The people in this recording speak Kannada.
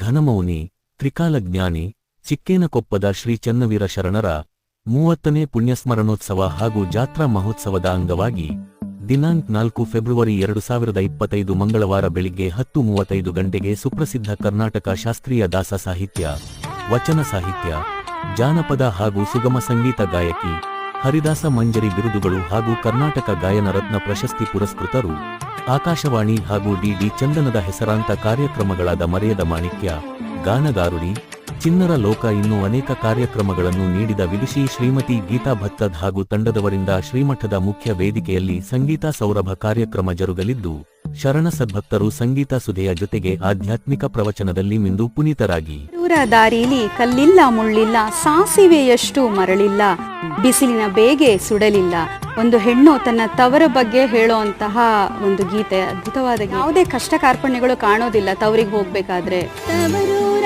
ಘನಮೌನಿ ತ್ರಿಕಾಲಜ್ಞಾನಿ ಚಿಕ್ಕೇನಕೊಪ್ಪದ ಶ್ರೀ ಚನ್ನವೀರ ಶರಣರ 30ನೇ ಪುಣ್ಯಸ್ಮರಣೋತ್ಸವ ಹಾಗೂ ಜಾತ್ರಾ ಮಹೋತ್ಸವದ ಅಂಗವಾಗಿ ದಿನಾಂಕ 4 ಫೆಬ್ರವರಿ 2025 ಮಂಗಳವಾರ ಬೆಳಿಗ್ಗೆ 10:35 ಗಂಟೆಗೆ ಸುಪ್ರಸಿದ್ಧ ಕರ್ನಾಟಕ ಶಾಸ್ತ್ರೀಯ ದಾಸ ಸಾಹಿತ್ಯ, ವಚನ ಸಾಹಿತ್ಯ, ಜಾನಪದ ಹಾಗೂ ಸುಗಮ ಸಂಗೀತ ಗಾಯಕಿ ಹರಿದಾಸ ಮಂಜರಿ ಬಿರುದುಗಳು ಹಾಗೂ ಕರ್ನಾಟಕ ಗಾಯನ ರತ್ನ ಪ್ರಶಸ್ತಿ ಪುರಸ್ಕೃತರು, ಆಕಾಶವಾಣಿ ಹಾಗೂ ಡಿ ಚಂದನದ ಹೆಸರಾಂತ ಕಾರ್ಯಕ್ರಮಗಳಾದ ಮರೆಯದ ಮಾಣಿಕ್ಯ, ಗಾನಗಾರುಡಿ, ಚಿನ್ನರ ಲೋಕ ಇನ್ನೂ ಅನೇಕ ಕಾರ್ಯಕ್ರಮಗಳನ್ನು ನೀಡಿದ ವಿದುಷಿ ಶ್ರೀಮತಿ ಗೀತಾ ಭತ್ತದ್ ಹಾಗೂ ತಂಡದವರಿಂದ ಶ್ರೀಮಠದ ಮುಖ್ಯ ವೇದಿಕೆಯಲ್ಲಿ ಸಂಗೀತ ಸೌರಭ ಕಾರ್ಯಕ್ರಮ ಜರುಗಲಿದ್ದು, ಶರಣ ಸದ್ಭಕ್ತರು ಸಂಗೀತ ಸುಧೆಯ ಜೊತೆಗೆ ಆಧ್ಯಾತ್ಮಿಕ ಪ್ರವಚನದಲ್ಲಿ ಮಿಂದು ಪುನೀತರಾಗಿ ದಾರಿಲಿ ಕಲ್ಲಿಲ್ಲ ಮುಳ್ಳಿಲ್ಲ, ಸಾಸಿವೆಯಷ್ಟು ಮರಳಿಲ್ಲ, ಬಿಸಿಲಿನ ಬೇಗೆ ಸುಡಲಿಲ್ಲ. ಒಂದು ಹೆಣ್ಣು ತನ್ನ ತವರ ಬಗ್ಗೆ ಹೇಳೋಂತಹ ಒಂದು ಗೀತೆ, ಅದ್ಭುತವಾದ ಯಾವುದೇ ಕಷ್ಟ ಕಾರ್ಪಣ್ಯಗಳು ಕಾಣೋದಿಲ್ಲ ತವರಿಗೆ ಹೋಗ್ಬೇಕಾದ್ರೆ. ತವರೂರ